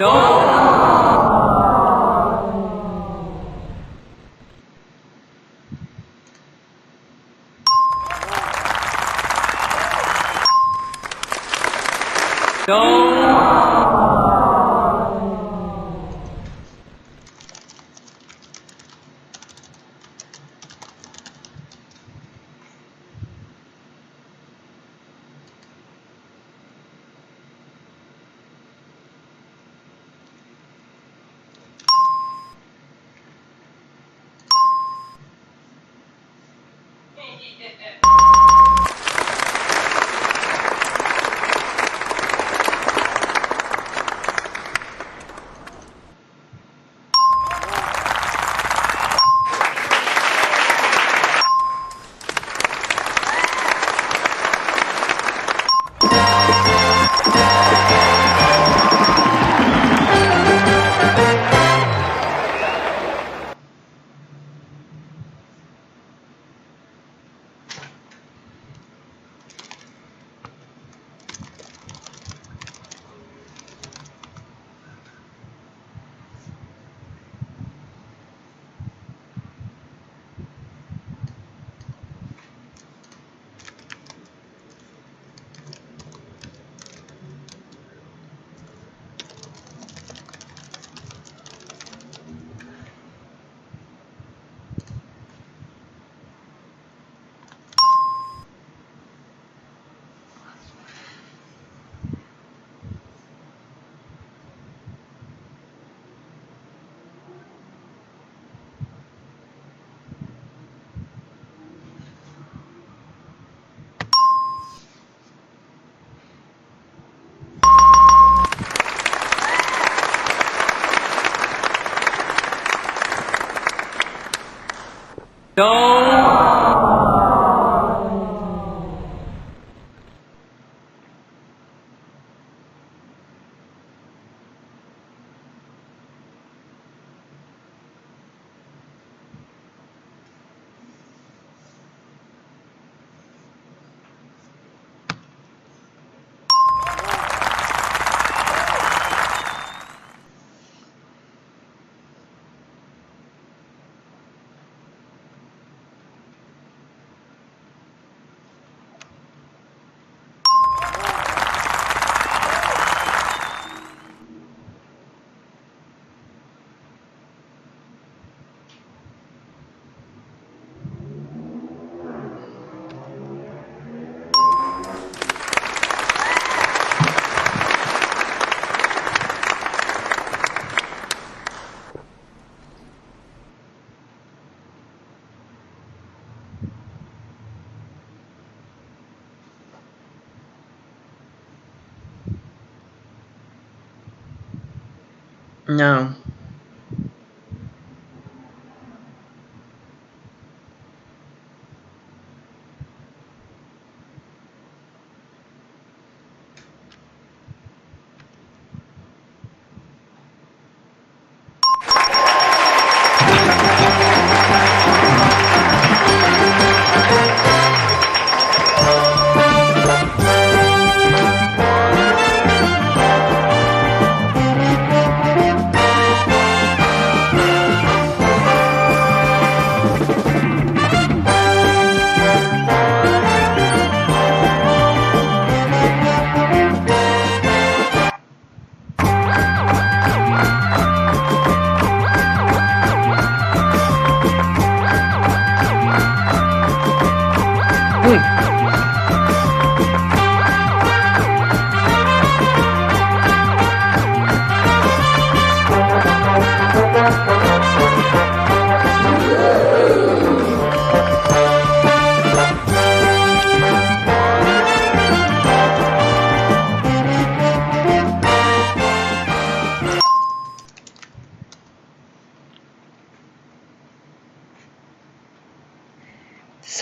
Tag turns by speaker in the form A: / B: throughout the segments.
A: No.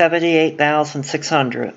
A: $78,600.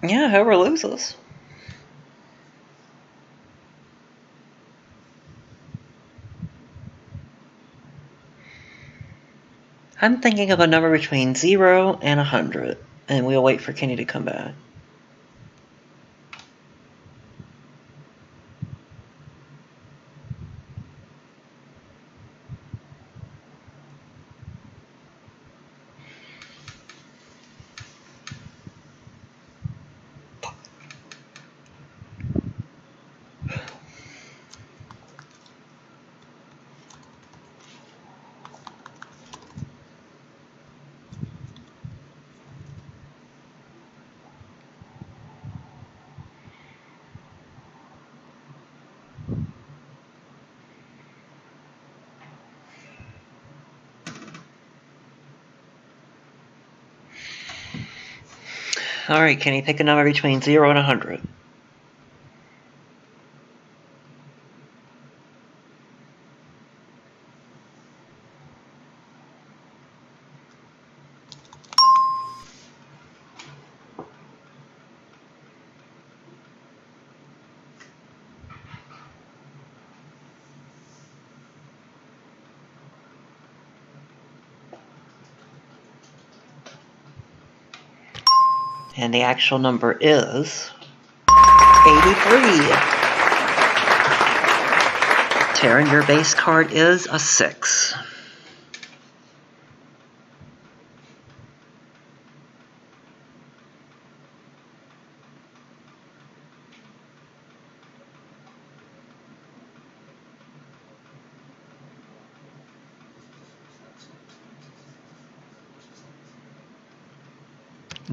A: Yeah, whoever loses. I'm thinking of a number between 0 and 100, and we'll wait for Kenny to come back. All right, Kenny, pick a number between 0 and 100. And the actual number is 83. Taryn, your base card is a 6.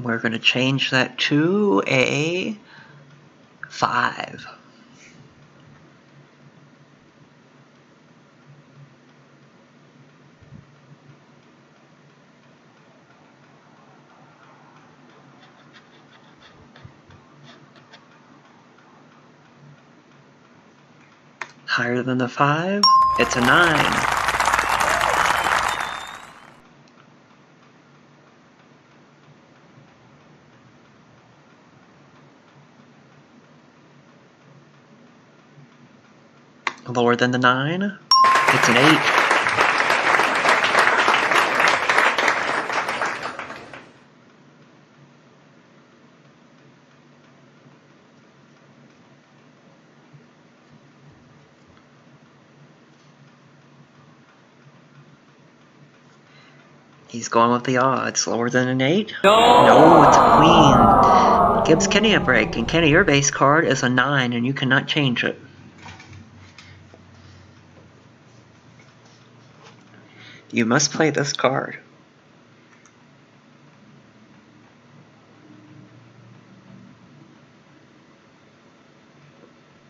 A: We're going to change that to a 5. Higher than the 5? It's a 9. Lower than the 9? It's an 8. He's going with the odds. Lower than an 8? No, it's a queen. Gives Kenny a break, and Kenny, your base card is a 9, and you cannot change it. You must play this card.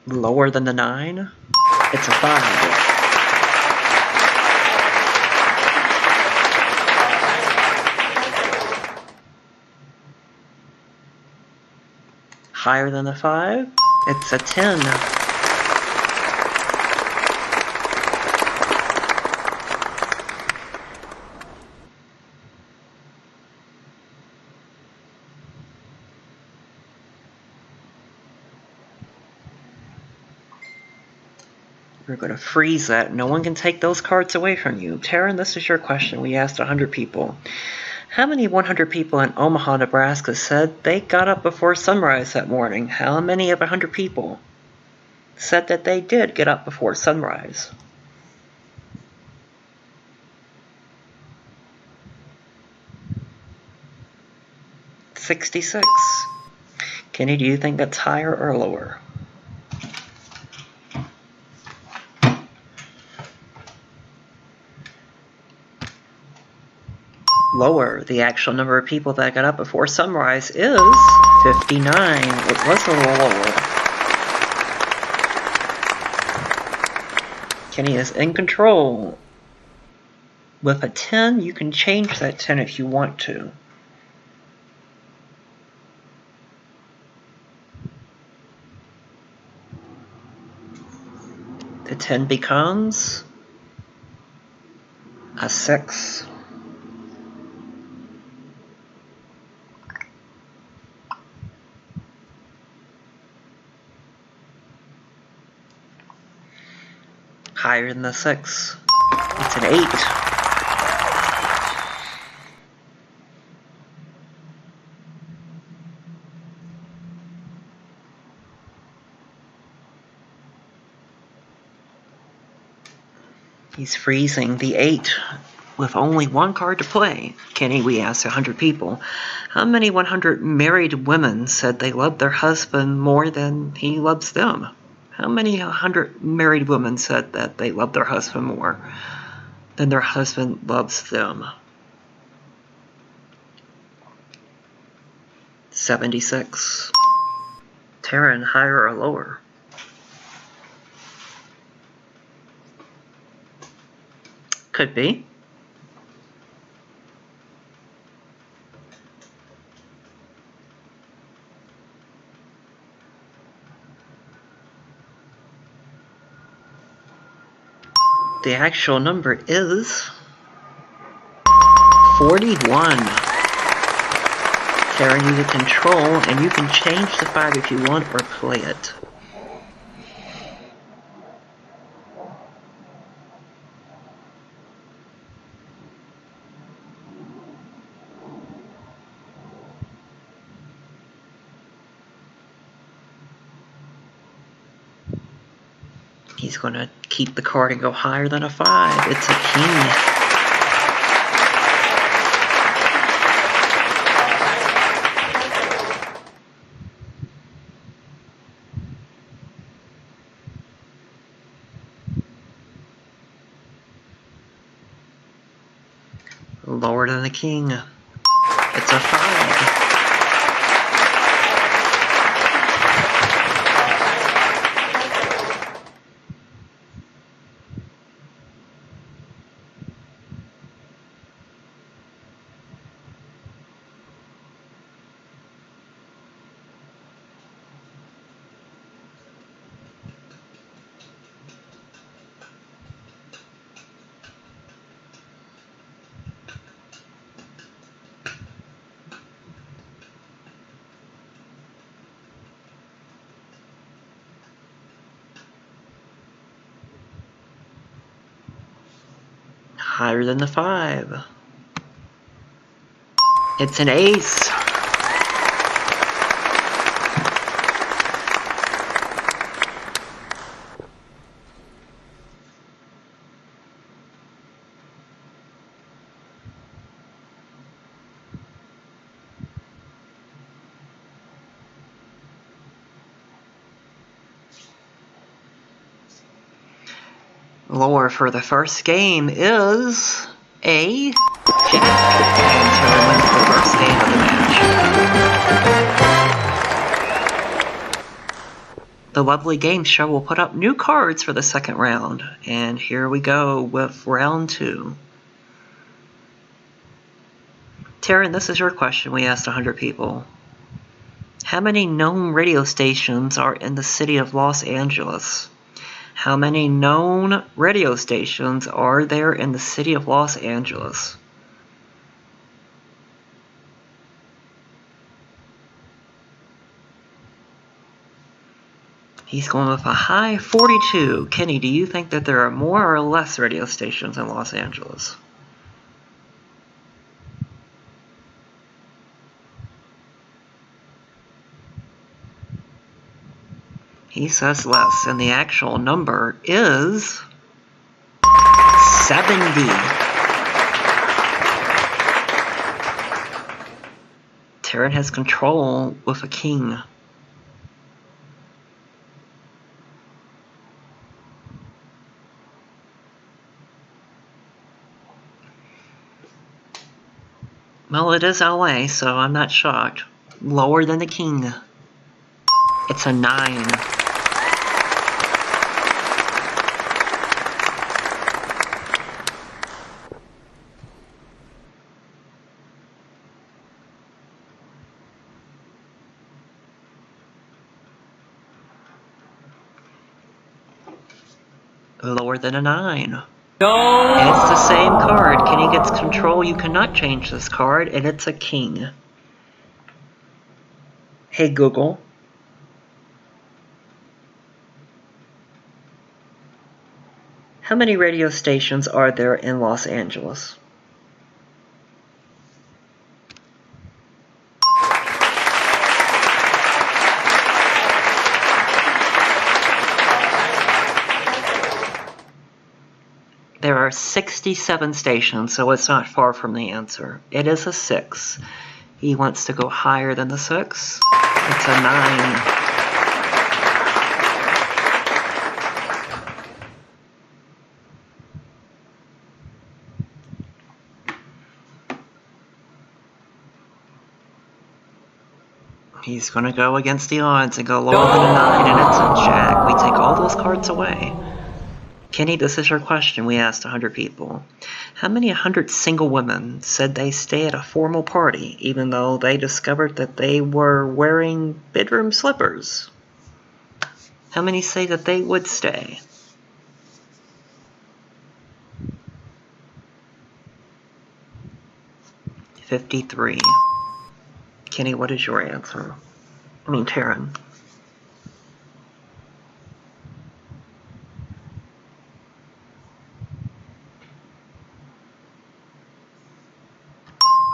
A: Lower than the 9? It's a 5. Higher than the 5? It's a 10. We're going to freeze that. No one can take those cards away from you. Taryn, this is your question. We asked 100 people. How many 100 people in Omaha, Nebraska said they got up before sunrise that morning? How many of 100 people said that they did get up before sunrise? $66. Kenny, do you think that's higher or lower? Lower. The actual number of people that got up before sunrise is 59. It was a little lower. Kenny is in control. With a 10, you can change that 10 if you want to. The 10 becomes a 6. Higher than the 6. It's an 8. He's freezing the 8 with only one card to play. Kenny, we asked 100 people. How many 100 married women said they loved their husband more than he loves them? How many 100 married women said that they love their husband more than their husband loves them? 76. Taryn, higher or lower? Could be. The actual number is 41. Taryn, you get control, and you can change the 5 if you want or play it. He's going to keep the card and go higher than a 5. It's a king. Lower than the king. It's a 5. Higher than the 5. It's an ace. Lure for the first game is a jack, and Terran wins the first game of the match. The lovely game show will put up new cards for the second round, and here we go with round 2. Terran, this is your question. We asked 100 people. How many known radio stations are in the city of Los Angeles? How many known radio stations are there in the city of Los Angeles? He's going with a high 42. Kenny, do you think that there are more or less radio stations in Los Angeles? He says less, and the actual number is 70. Terran has control with a king. Well, it is LA, so I'm not shocked. Lower than the king. It's a 9. Lower than a 9. No! And it's the same card. Kenny gets control. You cannot change this card, and it's a king. Hey Google. How many radio stations are there in Los Angeles? There are 67 stations, so it's not far from the answer. It is a 6. He wants to go higher than the 6. It's a 9. He's going to go against the odds and go lower than a 9, and it's a jack. We take all those cards away. Kenny, this is your question. We asked 100 people. How many 100 single women said they stay at a formal party even though they discovered that they were wearing bedroom slippers? How many say that they would stay? $53. Kenny, what is your answer? I mean, Terran.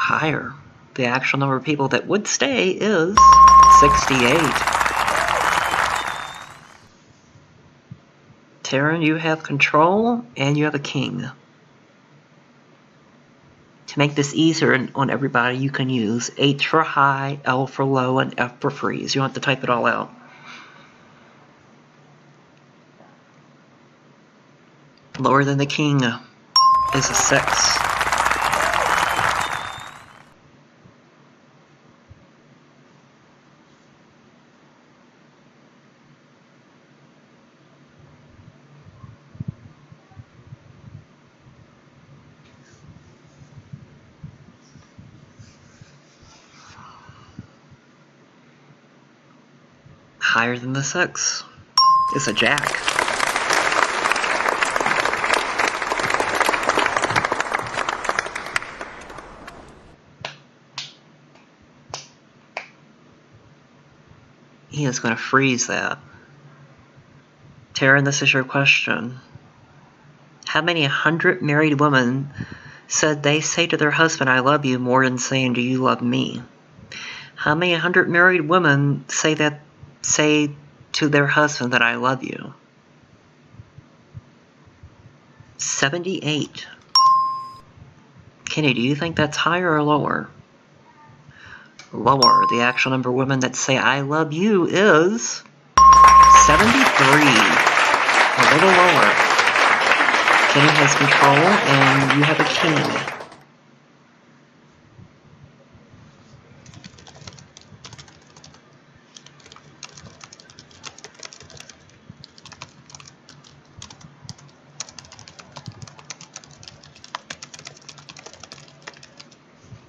A: Higher. The actual number of people that would stay is 68. Terran, you have control, and you have a king. To make this easier on everybody, you can use H for high, L for low, and F for freeze. You don't have to type it all out. Lower than the king is a 6. Higher than the 6 is a jack. He is going to freeze that. Terran, this is your question. How many 100 married women said they say to their husband, I love you, more than saying, do you love me? How many 100 married women say to their husband that I love you? 78. Kenny, do you think that's higher or lower? Lower. The actual number of women that say I love you is 73. A little lower. Kenny has control and you have a king.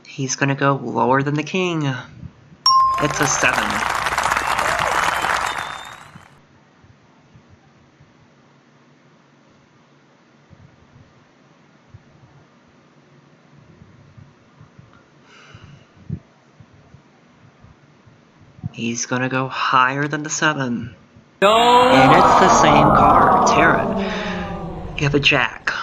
A: He's going to go lower than the king. It's a 7. He's going to go higher than the 7. No! And it's the same card. Taryn, you have a jack.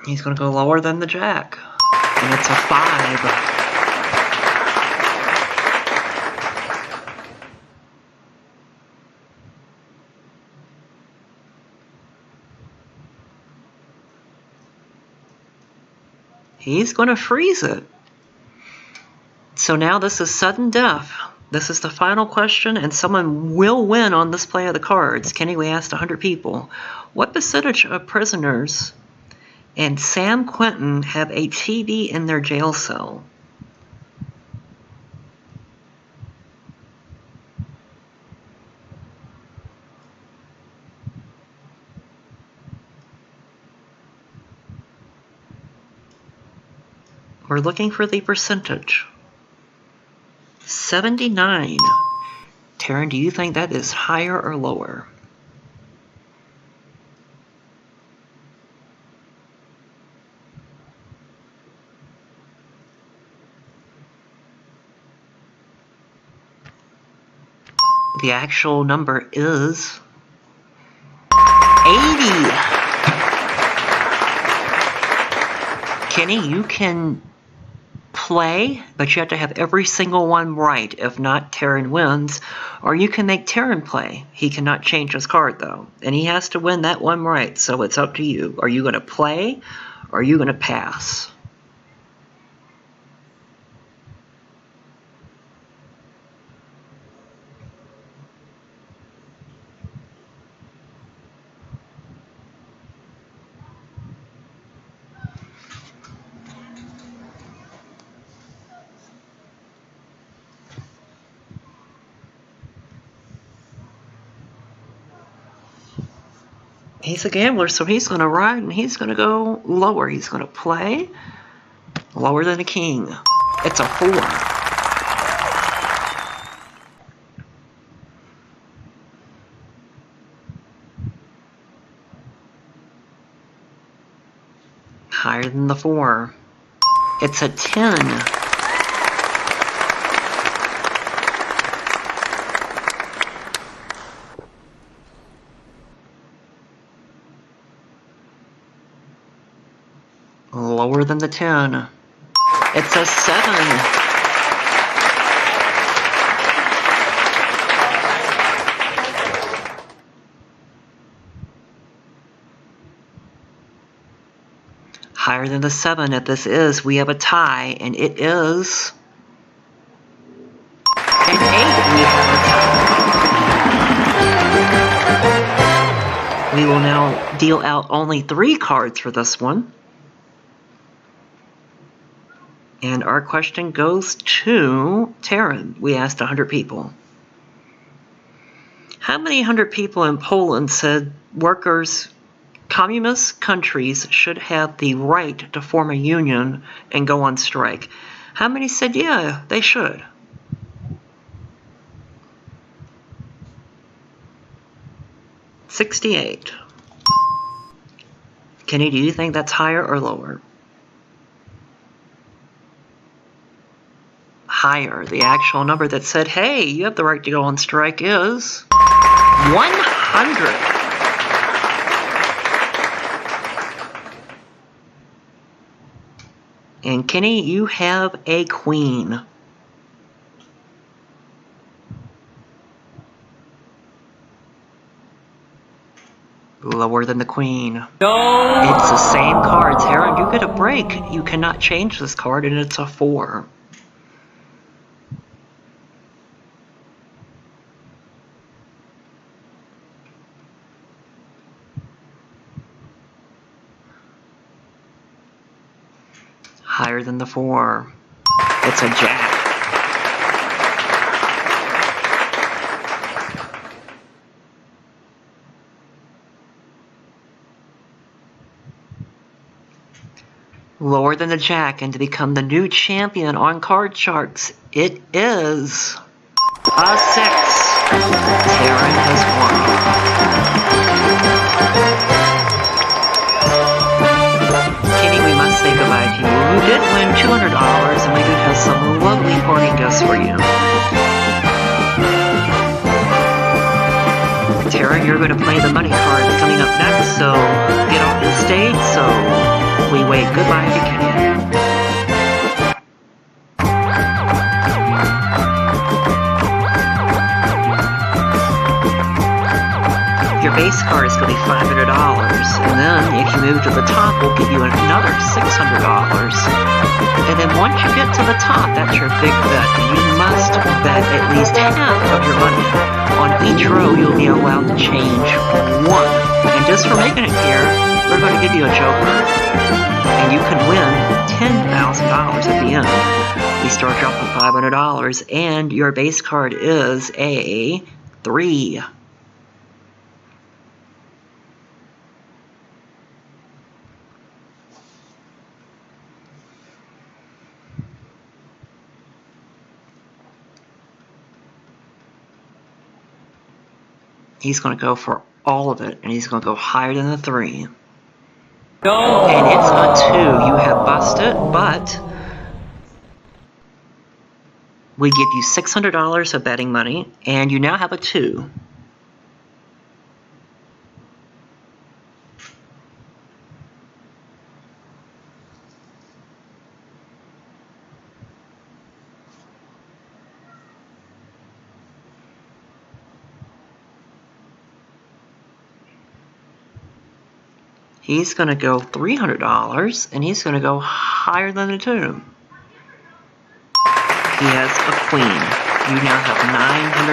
A: He's going to go lower than the jack. And it's a 5. He's going to freeze it. So now this is sudden death. This is the final question, and someone will win on this play of the cards. Kenny, we asked 100 people. What percentage of prisoners in San Quentin have a TV in their jail cell? We're looking for the percentage. 79. Taryn, do you think that is higher or lower? The actual number is 80. Kenny, you can play, but you have to have every single one right. If not, Taryn wins. Or you can make Taryn play. He cannot change his card, though. And he has to win that one right, so it's up to you. Are you going to play, or are you going to pass? He's a gambler, so he's going to ride and he's going to go lower. He's going to play lower than a king. It's a 4. Higher than the 4. It's a 10. Lower than the 10. It's a 7. Higher than the 7. If this is, we have a tie, and it is an 8. We have a tie. We will now deal out only 3 cards for this one. And our question goes to Taryn. We asked 100 people. How many 100 people in Poland said communist countries should have the right to form a union and go on strike? How many said, yeah, they should? $68. Kenny, do you think that's higher or lower? higher. The actual number that said, hey, you have the right to go on strike is 100. And Kenny, you have a queen. Lower than the queen.
B: No!
A: It's the same card, Tara. You get a break. You cannot change this card, and it's a 4. Higher than the 4. It's a jack. Lower than the jack, and to become the new champion on card charts, it is a 6. Taryn has won. Kenny, we must say goodbye to you. You did win $200, and we do have some lovely party gifts for you. Tara, you're going to play the money card coming up next, so get off the stage so we wave goodbye to Kenny. Your base card is going to be $500, and then if you move to the top, we'll give you another $600. And then once you get to the top, that's your big bet. You must bet at least half of your money. On each row, you'll be allowed to change 1. And just for making it here, we're going to give you a joker, and you can win $10,000 at the end. We start you off with $500, and your base card is a 3. He's going to go for all of it, and he's going to go higher than the 3.
B: No!
A: And it's a 2. You have busted, but we give you $600 of betting money, and you now have a 2. He's going to go $300, and he's going to go higher than the 2. He has a queen. You now have $900.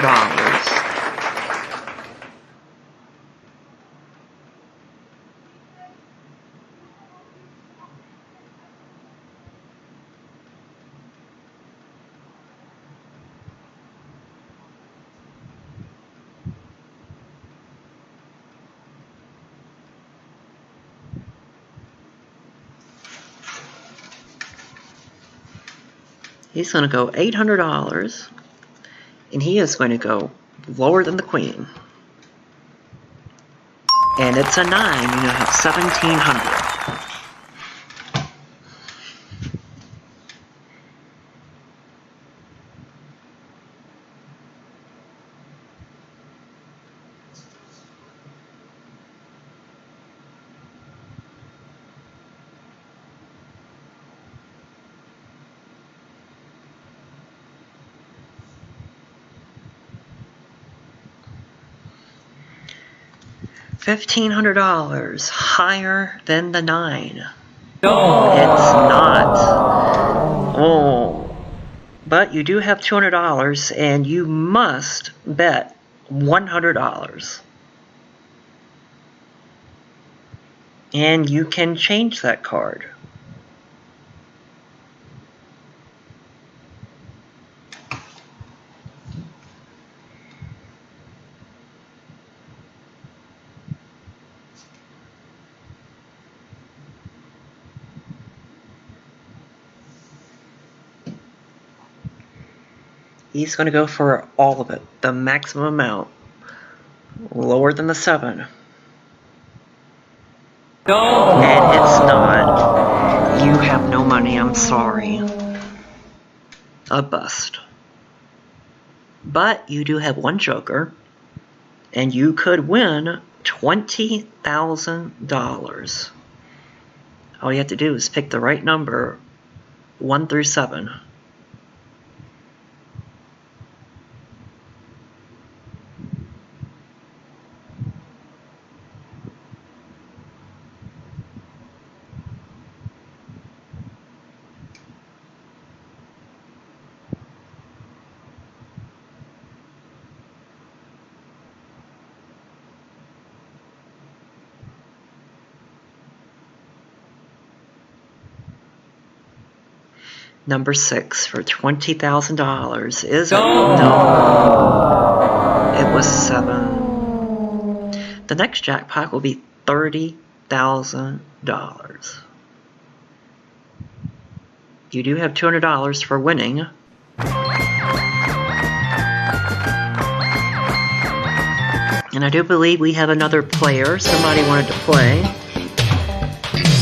A: He's going to go $800, and he is going to go lower than the queen. And it's a 9. You now have $1,700. $1,500 higher than the 9.
B: No!
A: It's not. Oh. But you do have $200, and you must bet $100. And you can change that card. He's going to go for all of it, the maximum amount, lower than the 7.
B: No!
A: And it's not. You have no money, I'm sorry. a bust. But you do have one joker, and you could win $20,000. All you have to do is pick the right number, 1 through 7. Number 6 for $20,000 is no. It was 7. The next jackpot will be $30,000. You do have $200 for winning. And I do believe we have another player. Somebody wanted to play.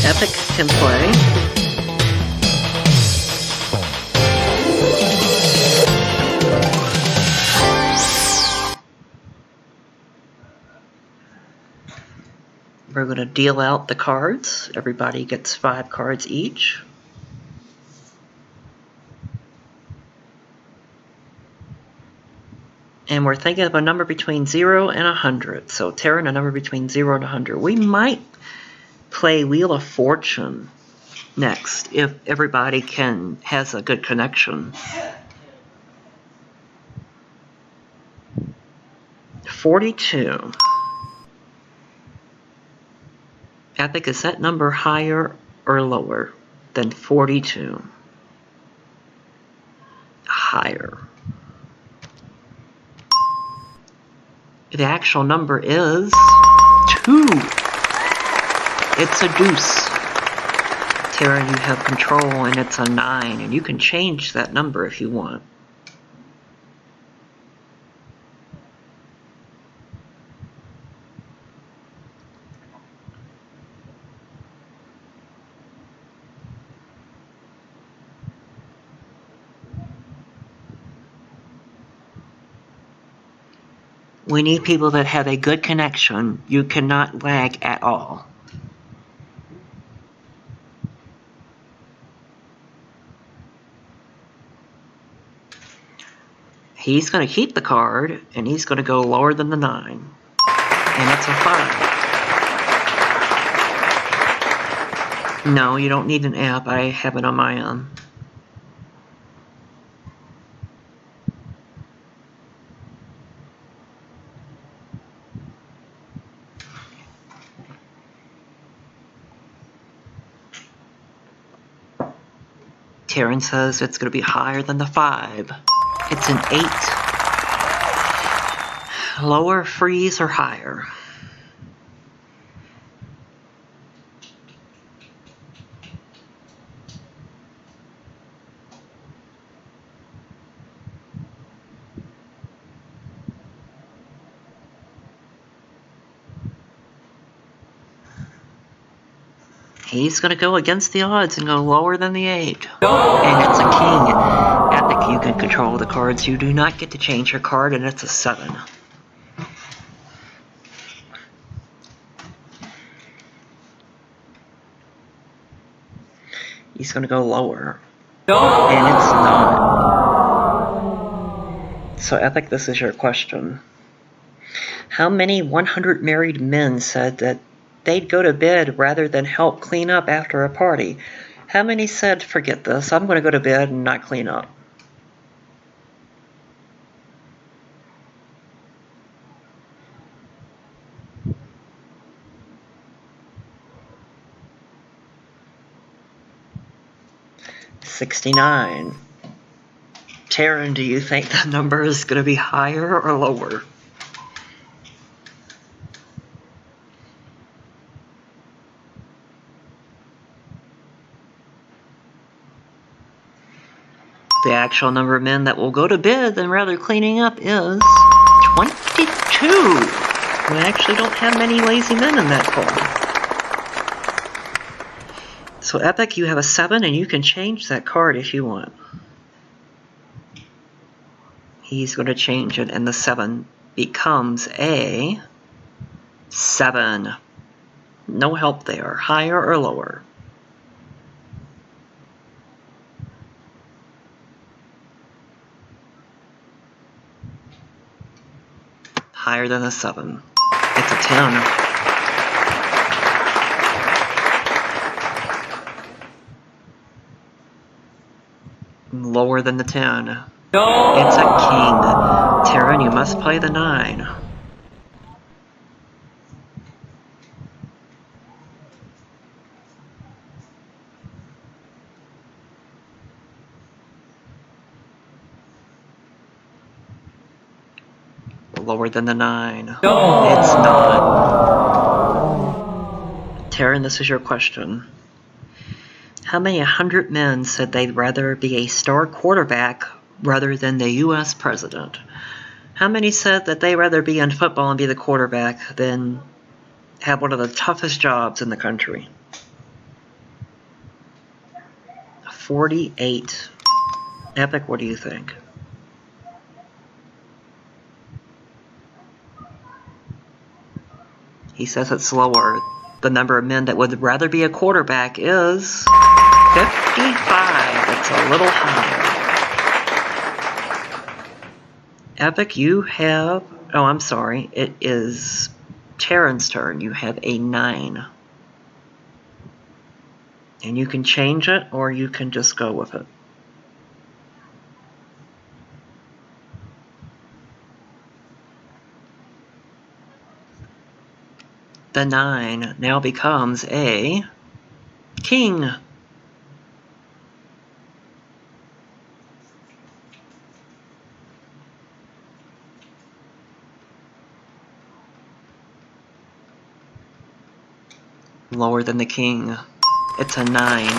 A: Epic can play. We're going to deal out the cards. Everybody gets 5 cards each. And we're thinking of a number between 0 and 100. So Taryn, a number between 0 and 100. We might play Wheel of Fortune next if everybody has a good connection. 42. Epic, is that number higher or lower than 42? Higher. The actual number is 2. It's a deuce. Taryn, you have control, and it's a 9, and you can change that number if you want. We need people that have a good connection. You cannot lag at all. He's going to keep the card, and he's going to go lower than the 9. And that's a 5. No, you don't need an app. I have it on my own. Taryn says it's going to be higher than the 5. It's an 8. Lower, freeze, or higher? He's going to go against the odds and go lower than the 8. And it's a king. Epic, you can control the cards. You do not get to change your card, and it's a 7. He's going to go lower. And it's not. So, Epic, this is your question. How many 100 married men said that they'd go to bed rather than help clean up after a party? How many said, forget this, I'm going to go to bed and not clean up? $69. Taryn, do you think the number is going to be higher or lower? The actual number of men that will go to bed than rather cleaning up is 22. We actually don't have many lazy men in that call. So Epic, you have a 7, and you can change that card if you want. He's going to change it, and the 7 becomes a 7. No help there. Higher or lower? Higher than the 7. It's a 10. Lower than the 10.
B: No.
A: It's a king. Taryn, you must play the 9. Lower than the 9.
B: No.
A: It's not. Taryn, this is your question. How many 100 men said they'd rather be a star quarterback rather than the U.S. president? How many said that they'd rather be in football and be the quarterback than have one of the toughest jobs in the country? 48. Epic, what do you think? He says it's lower. The number of men that would rather be a quarterback is 55. It's a little higher. Epic, you have... Oh, I'm sorry. It is Taryn's turn. You have a 9. And you can change it, or you can just go with it. The 9 now becomes a king. Lower than the king. It's a 9.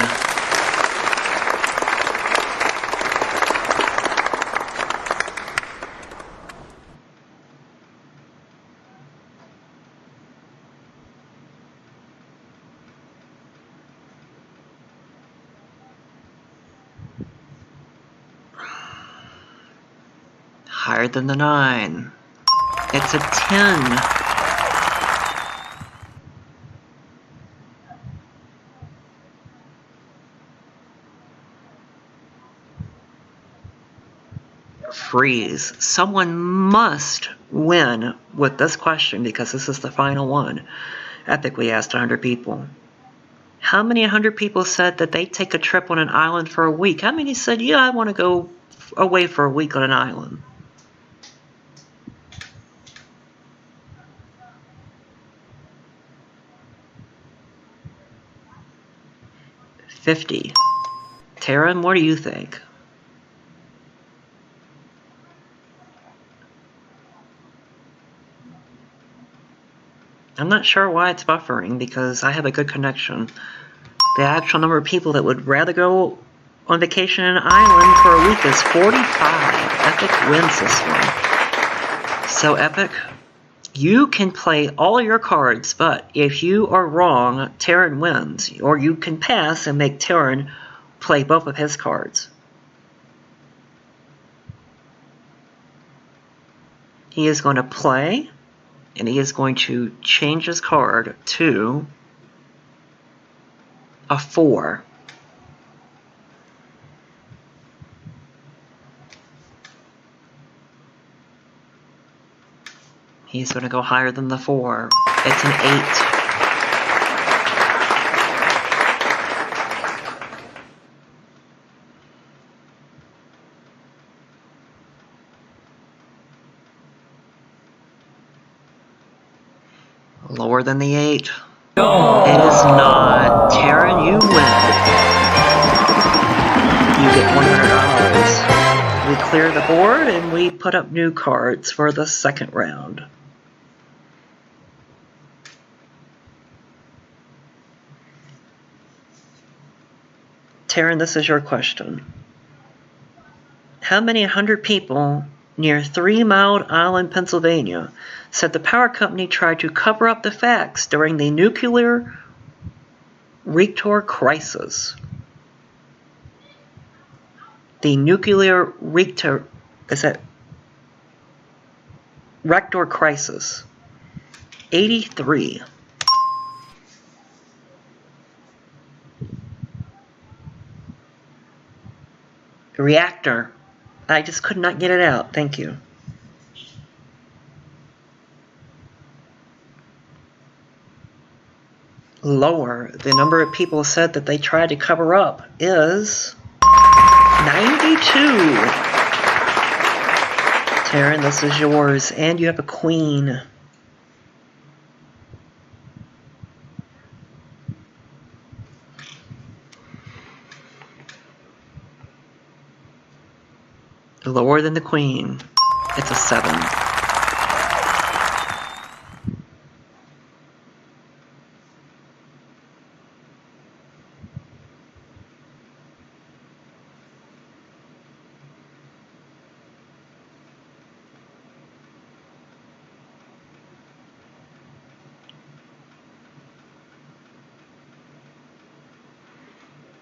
A: Higher than the 9. It's a 10. Freeze. Someone must win with this question because this is the final one. Epic, we asked 100 people. How many 100 people said that they'd take a trip on an island for a week? How many said, yeah, I want to go away for a week on an island? $50. Taryn, what do you think? I'm not sure why it's buffering because I have a good connection. The actual number of people that would rather go on vacation in an island for a week is 45. Epic wins this one. So Epic, you can play all your cards, but if you are wrong, Taryn wins. Or you can pass and make Taryn play both of his cards. He is going to play, and he is going to change his card to a 4. He's going to go higher than the 4. It's an 8. Lower than the 8.
B: No.
A: It is not. Taryn, you win. You get $100. We clear the board and we put up new cards for the second round. Taryn, this is your question. How many 100 people near 3 Mile Island, Pennsylvania, said the power company tried to cover up the facts during the nuclear reactor crisis? The nuclear reactor, is that Rector Crisis. 83. Reactor. I just could not get it out. Thank you. Lower. The number of people said that they tried to cover up is 92. Taryn, this is yours. And you have a queen. Lower than the queen. It's a 7.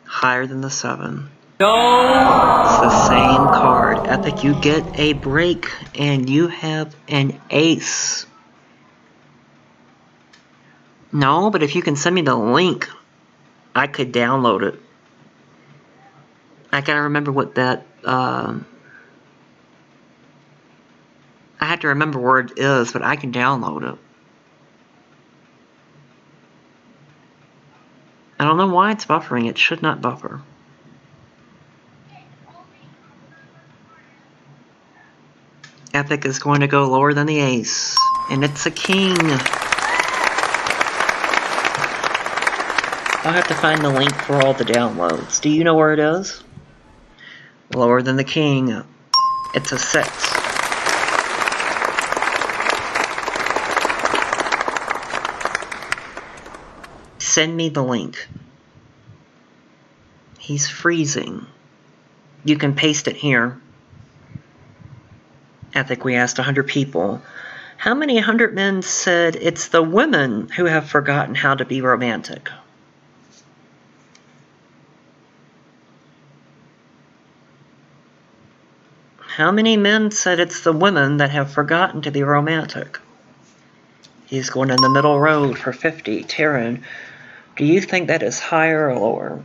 A: Higher than the 7.
B: No.
A: It's the same card. Epic, you get a break and you have an ace. No, but if you can send me the link, I could download it. I gotta remember what that, I have to remember where it is, but I can download it. I don't know why it's buffering. It should not buffer. Epic is going to go lower than the ace. And it's a king. I'll have to find the link for all the downloads. Do you know where it is? Lower than the king. It's a 6. Send me the link. He's freezing. You can paste it here. I think we asked 100 people. How many 100 men said it's the women who have forgotten how to be romantic? How many men said it's the women that have forgotten to be romantic? He's going in the middle road for 50. Taryn, do you think that is higher or lower?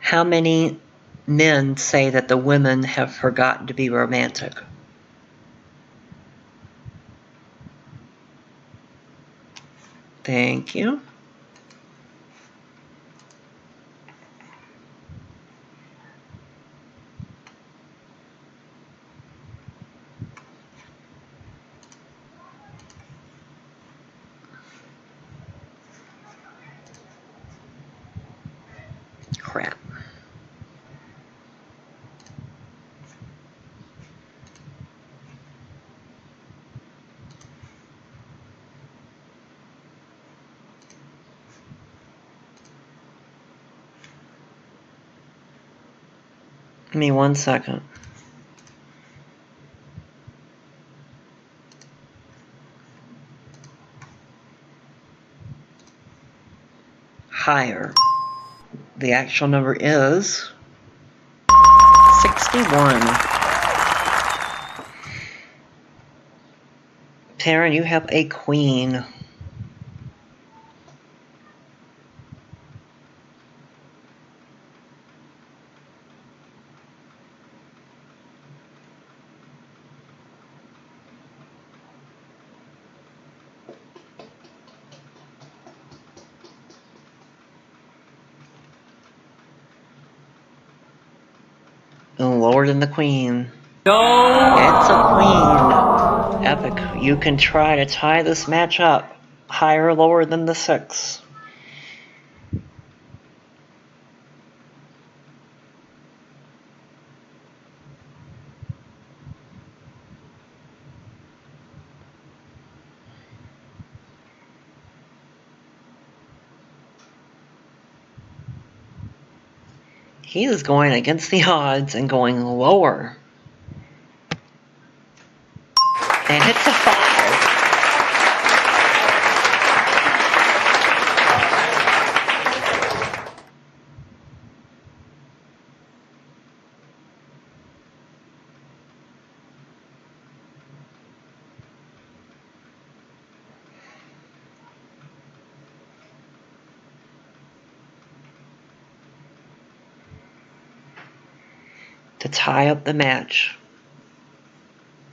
A: How many men say that the women have forgotten to be romantic? Thank you. Crap. Give me 1 second. Higher. The actual number is 61. Taryn, you have a queen. Lower than the queen.
B: No.
A: It's a queen. Epic. You can try to tie this match up. Higher or lower than the 6. He is going against the odds and going lower. And hits a 5. To tie up the match.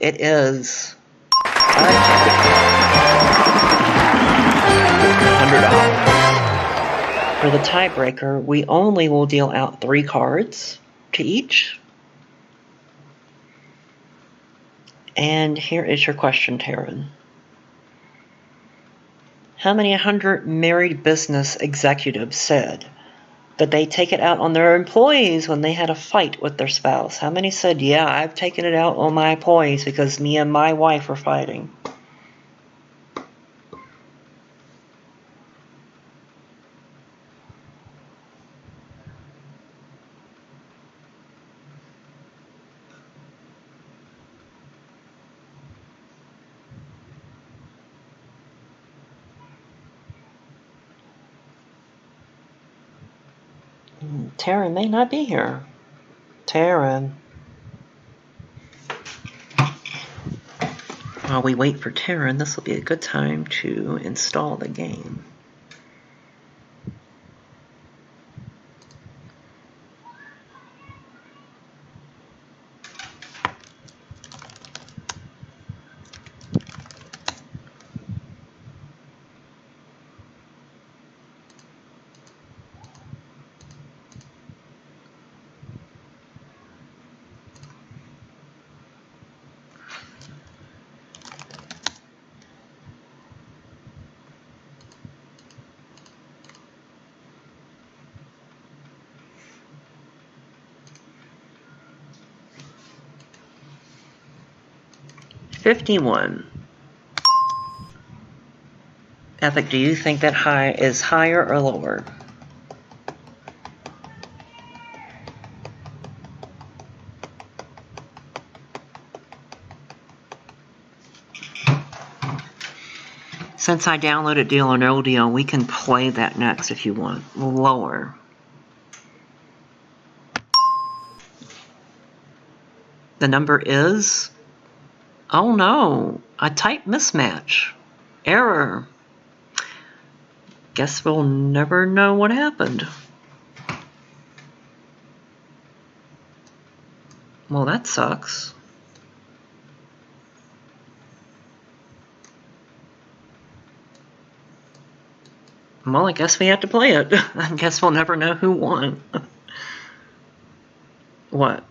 A: It is $100. For the tiebreaker, we only will deal out 3 cards to each. And here is your question, Taryn. How many 100 married business executives said that they take it out on their employees when they had a fight with their spouse? How many said, yeah, I've taken it out on my employees because me and my wife were fighting? Taryn may not be here. Taryn. While we wait for Taryn, this will be a good time to install the game. $51. Epic, do you think that high is higher or lower? Since I downloaded Deal or No Deal, we can play that next if you want. Lower. The number is... oh no, a type mismatch. Error. Guess we'll never know what happened. Well, that sucks. Well, I guess we have to play it. I guess we'll never know who won. What?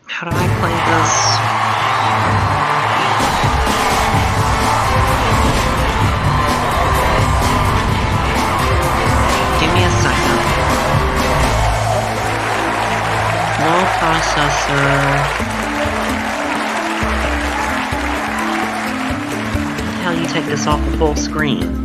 A: How do I play this? Give me a second. No processor. How do you take this off the full screen?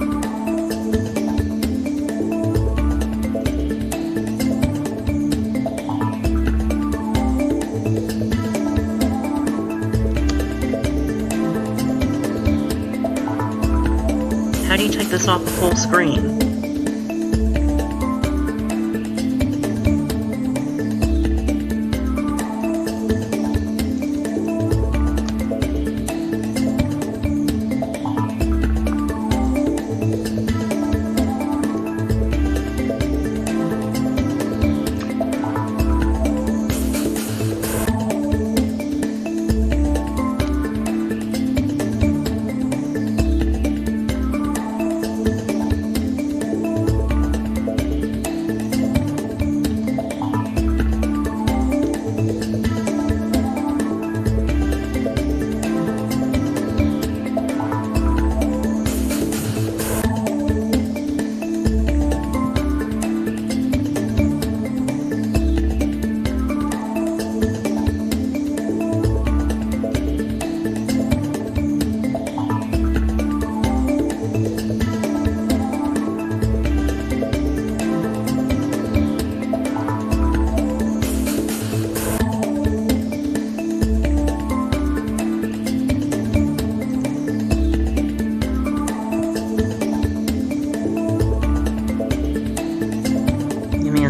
A: How do you take this off the full screen?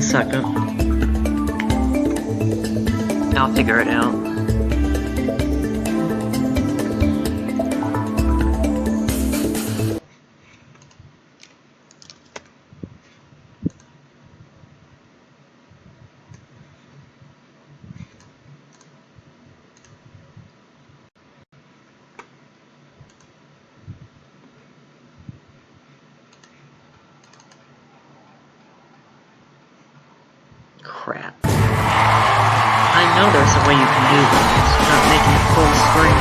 A: a second. I'll figure it out. Crap. I know there's a way you can do this without making it full screen.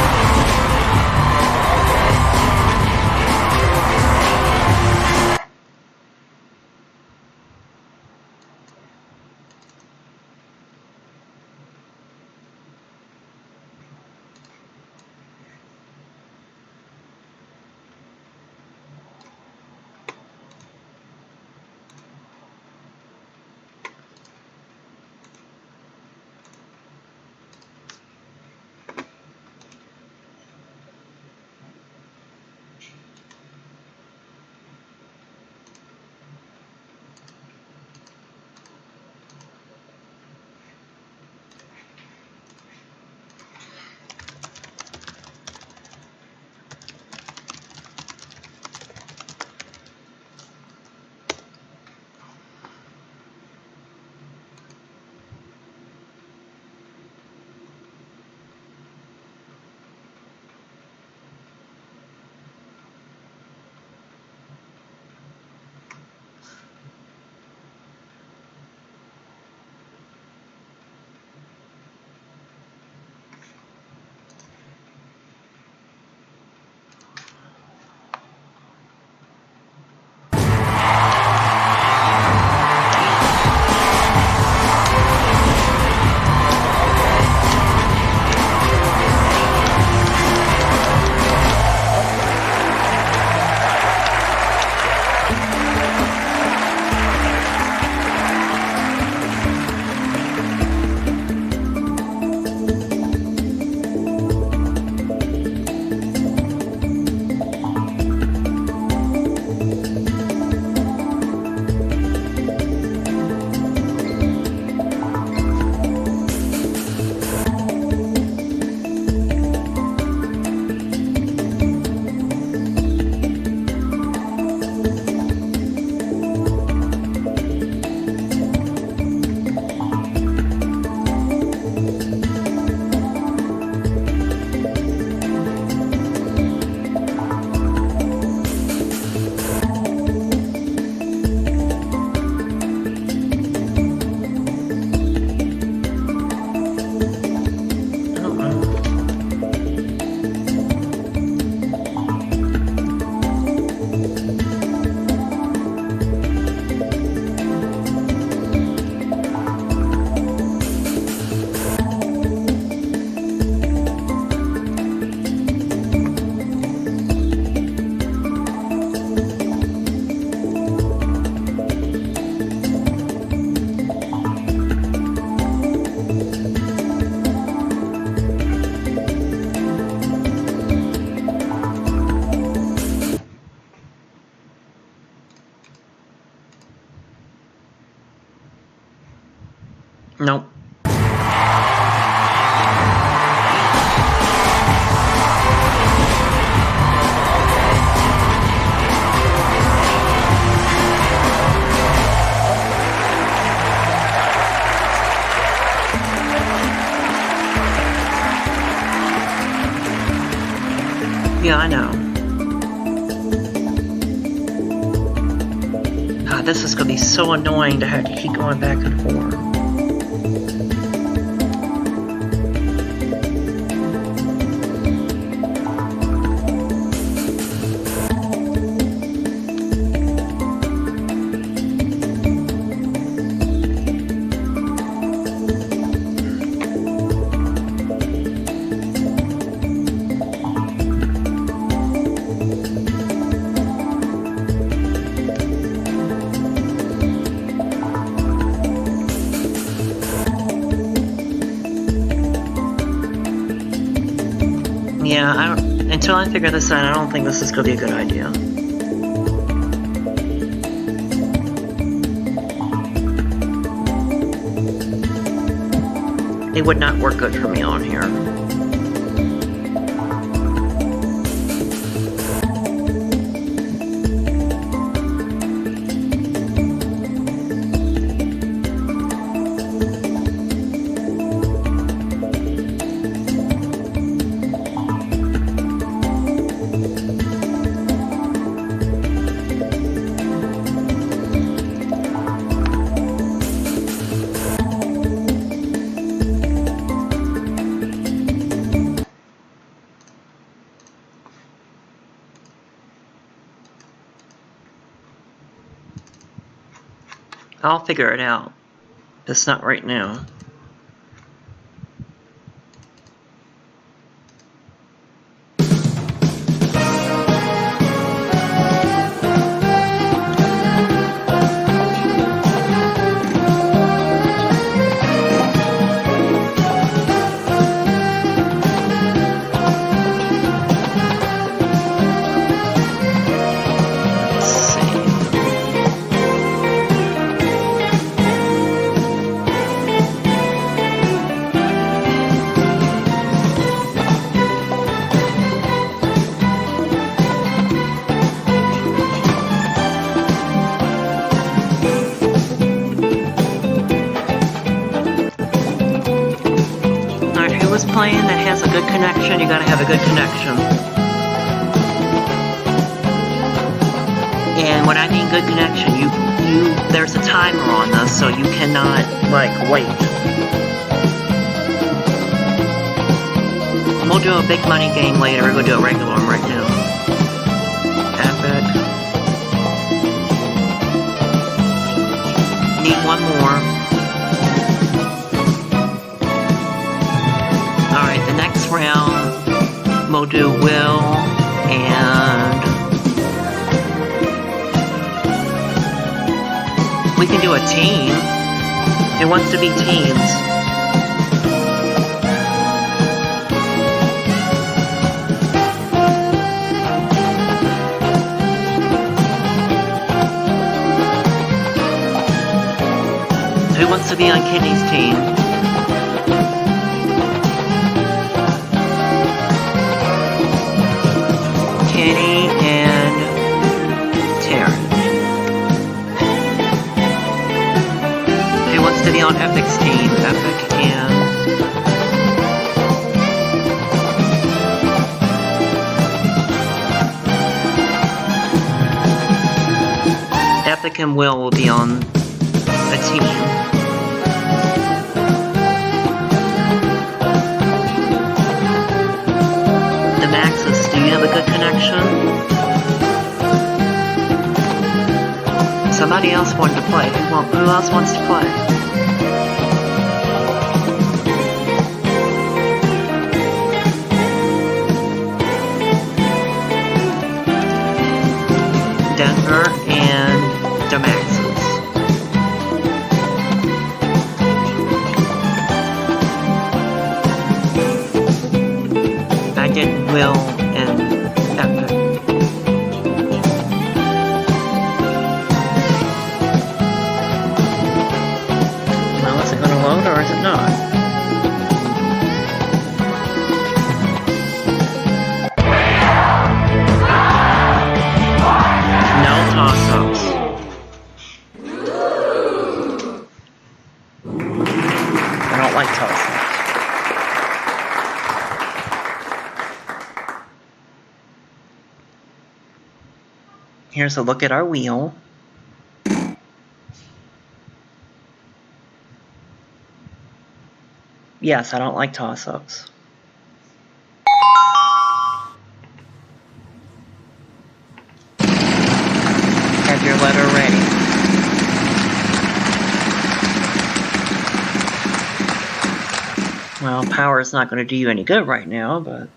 A: Nope. Yeah, I know. God, this is gonna be so annoying to have to keep going back and forth. Yeah, until I figure this out, I don't think this is going to be a good idea. They would not work good for me on here. I'll figure it out. Just not right now. Playing that has a good connection, you gotta have a good connection. And when I mean good connection, there's a timer on this, so you cannot, like, wait. We'll do a big money game later, we're gonna do a regular one right now. Epic. Need one more. Alright, the next round we'll do Will and we can do a team. Who wants to be teams? Who wants to be on Kenny's team? Kenny and Taryn. Who wants to be on Epic's team? Epic and Epic and Will be on a team. The Maxes, do you have a good connection? Somebody else wanted to play. Who else wants to play? Denver and the Maxes. I did Will and Epic. Well, is it going to load or is it not? No toss-ups. I don't like toss-ups. Here's a look at our wheel. Yes, I don't like toss-ups. Have your letter ready. Well, power is not going to do you any good right now, but...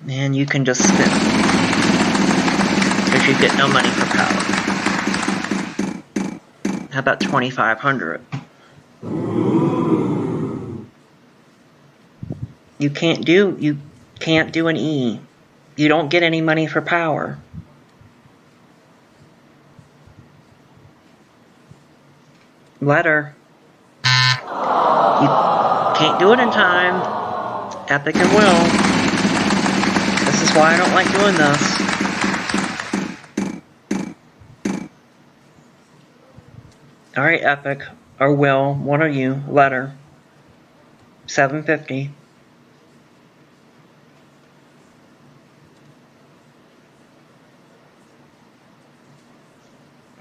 A: And you can just spin. Good but you get no money for power. How about 2,500? You can't do an E. You don't get any money for power. Letter. You can't do it in time. Epic and will. This is why I don't like doing this. Alright, Epic. Or Will. One of you. Letter. 750.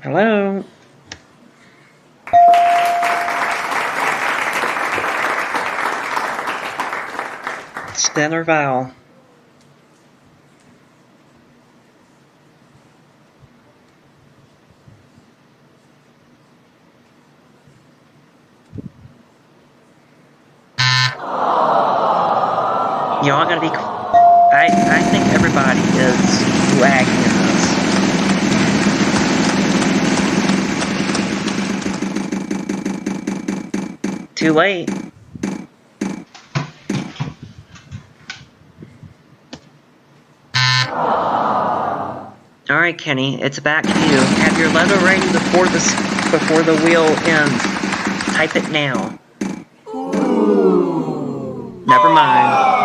A: Hello? Spin or vowel? Y'all gotta be... I think everybody is lagging in this. Too late. Alright, Kenny, it's back to you. Have your letter ready before the wheel ends. Type it now. Never mind.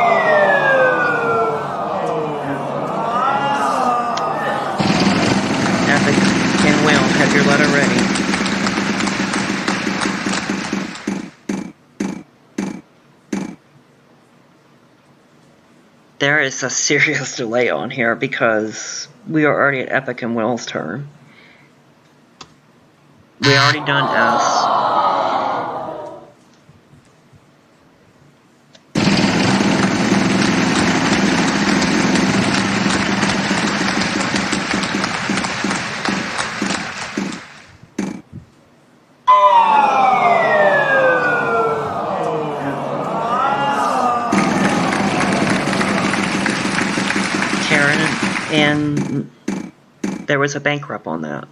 A: Epic and Will, have your letter ready. There is a serious delay on here because we are already at Epic and Will's turn. We already done S. And there was a bankrupt on that.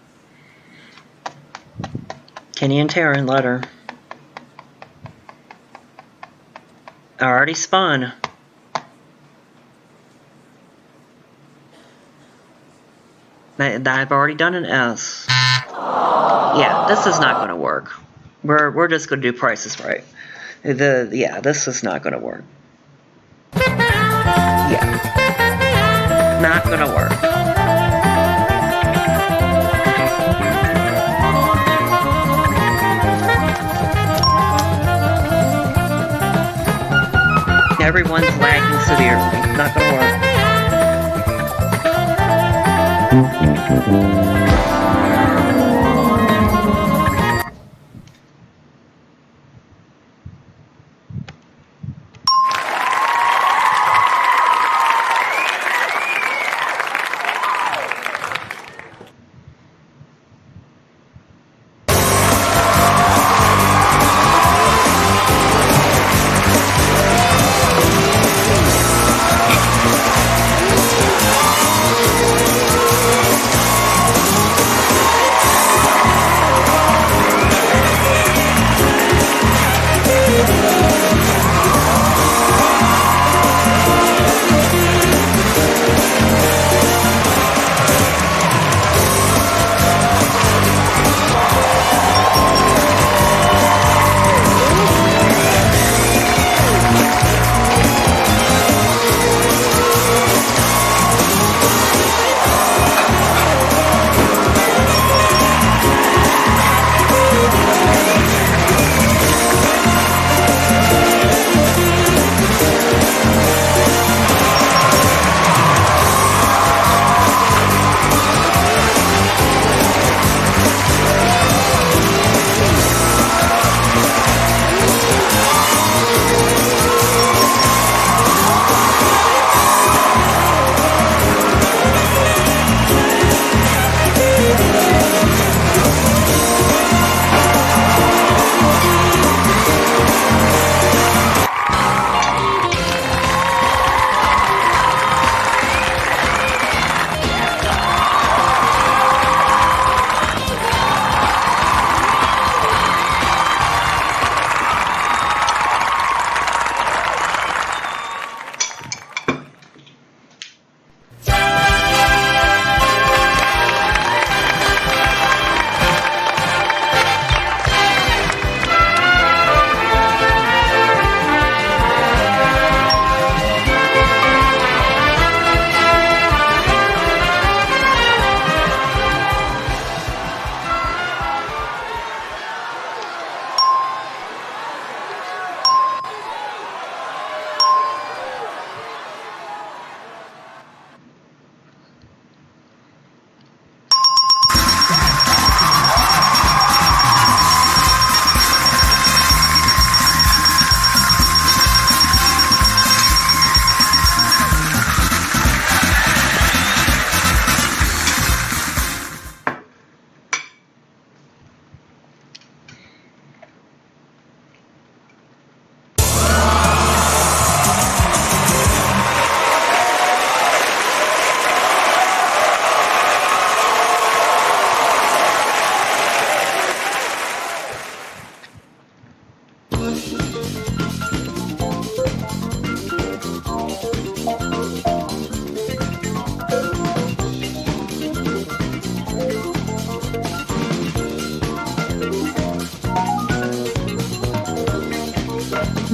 A: Kenny and Taryn, letter. I already spun. I've already done an S. Yeah, this is not going to work. We're just going to do prices right. Yeah, this is not going to work. Yeah. Not gonna work. Everyone's lagging severely. Not gonna work.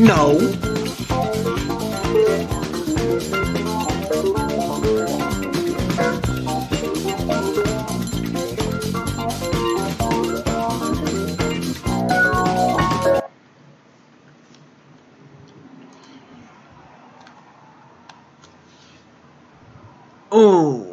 A: No. Oh.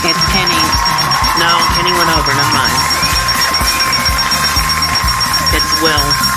A: It's Kenny. No, Kenny went over, never mind. It's Will.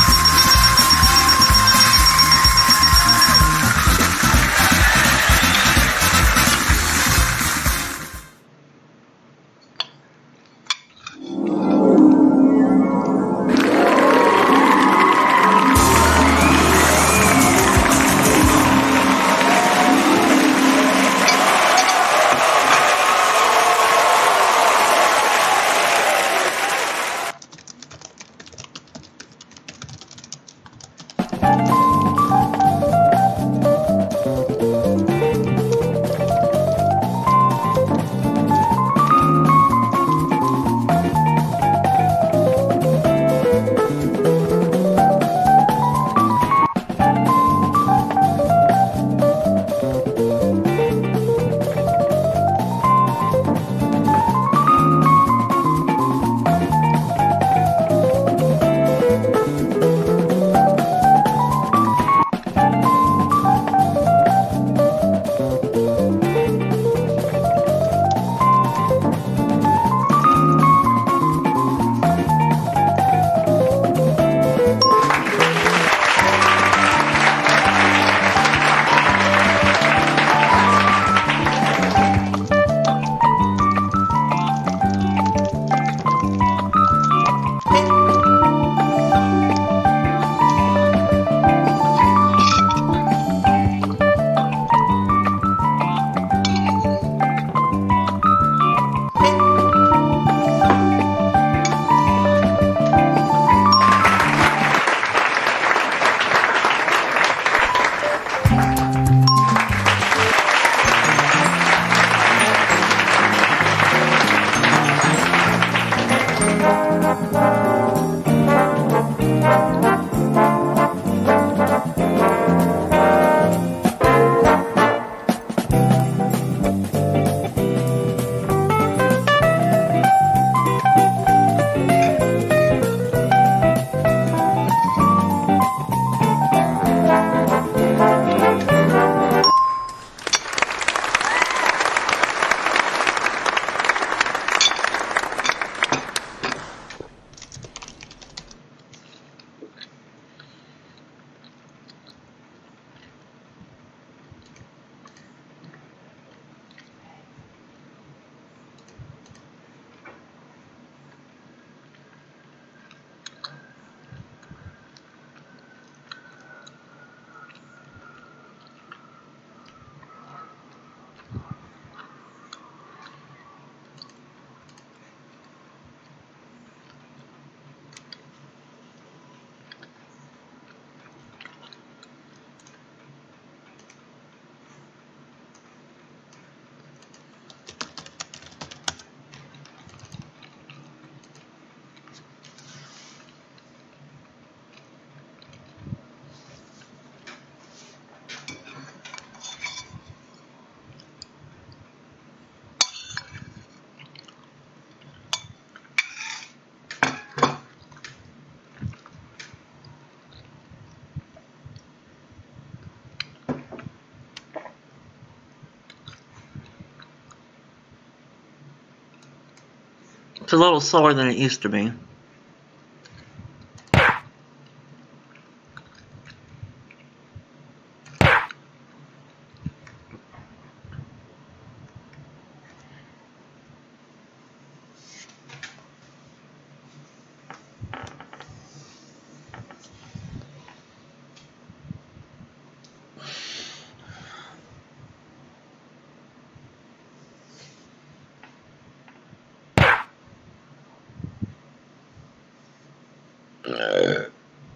A: It's a little slower than it used to be.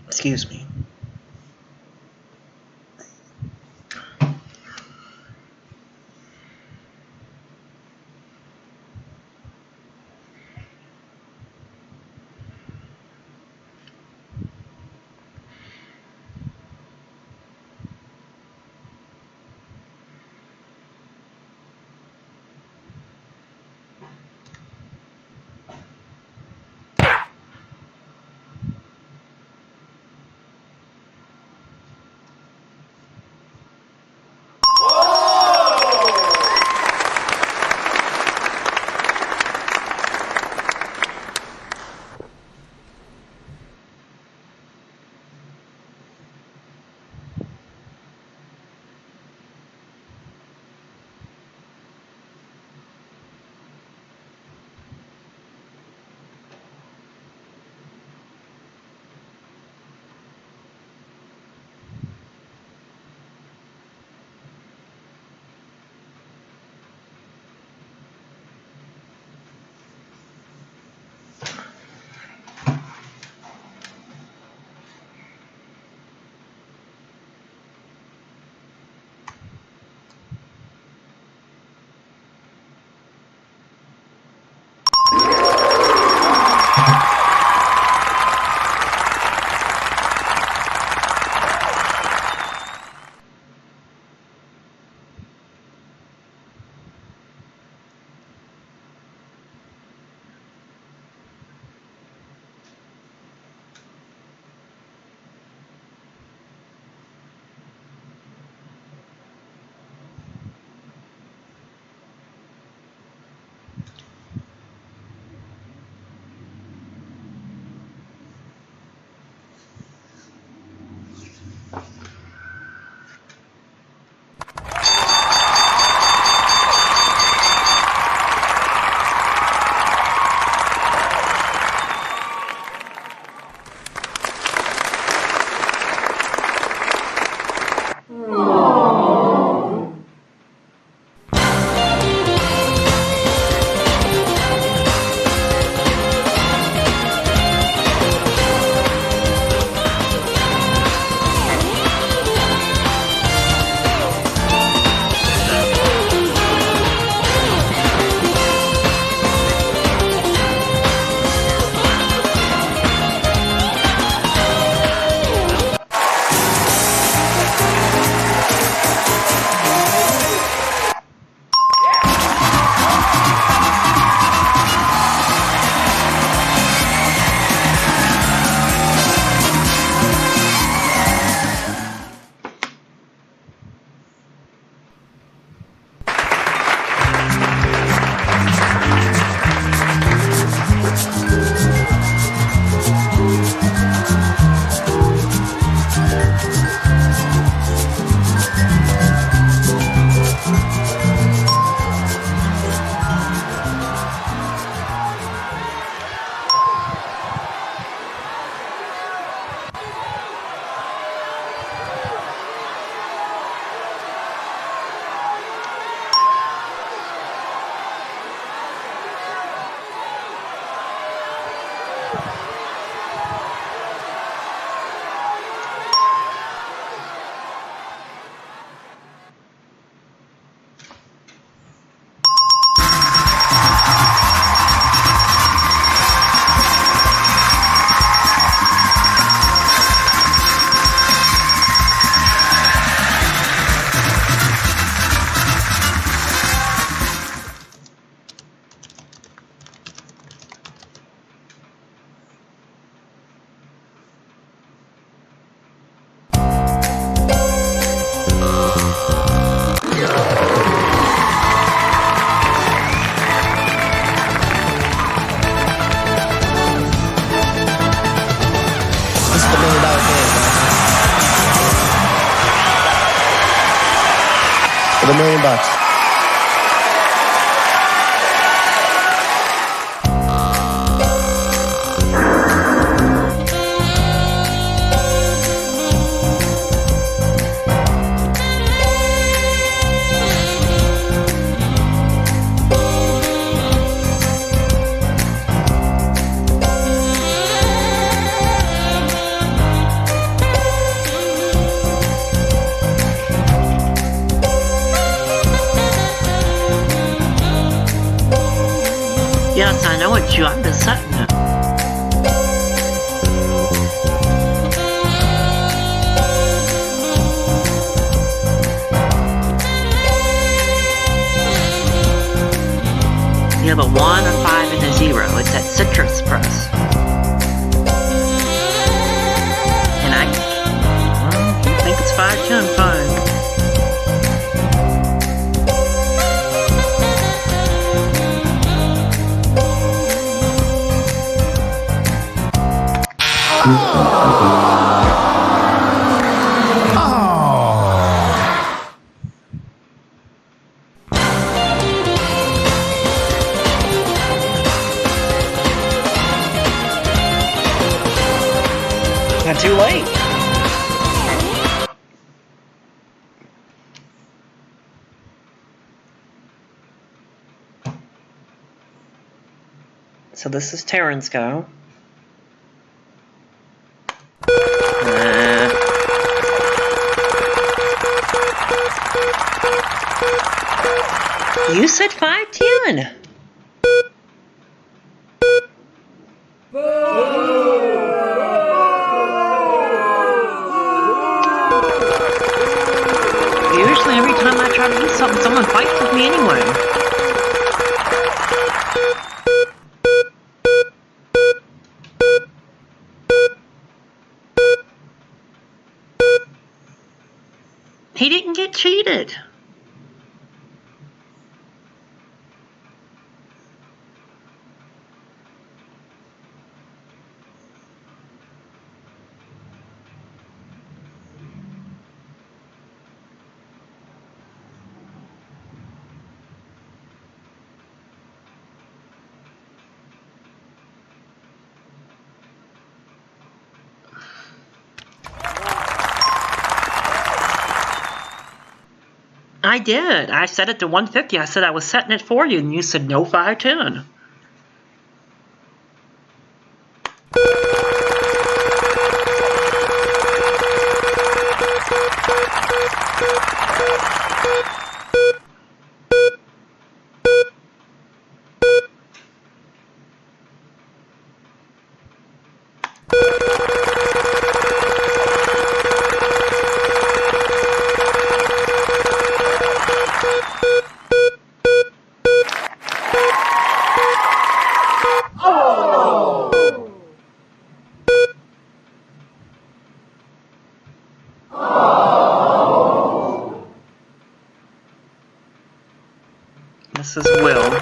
A: Excuse me.
C: $1 million chance, guys. For the $1 million.
A: Yes, I know it's you. I'm just setting it. You have a 1, a 5, and a 0. It's at Citrus Press. And you think it's 5, 10, fine. Not too late. So this is Terran's go. You said 510. Usually every time I try to do something, someone fights with me anyway. He didn't get cheated. I did. I set it to 150. I said I was setting it for you, and you said no 510. This is Will.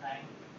D: Right.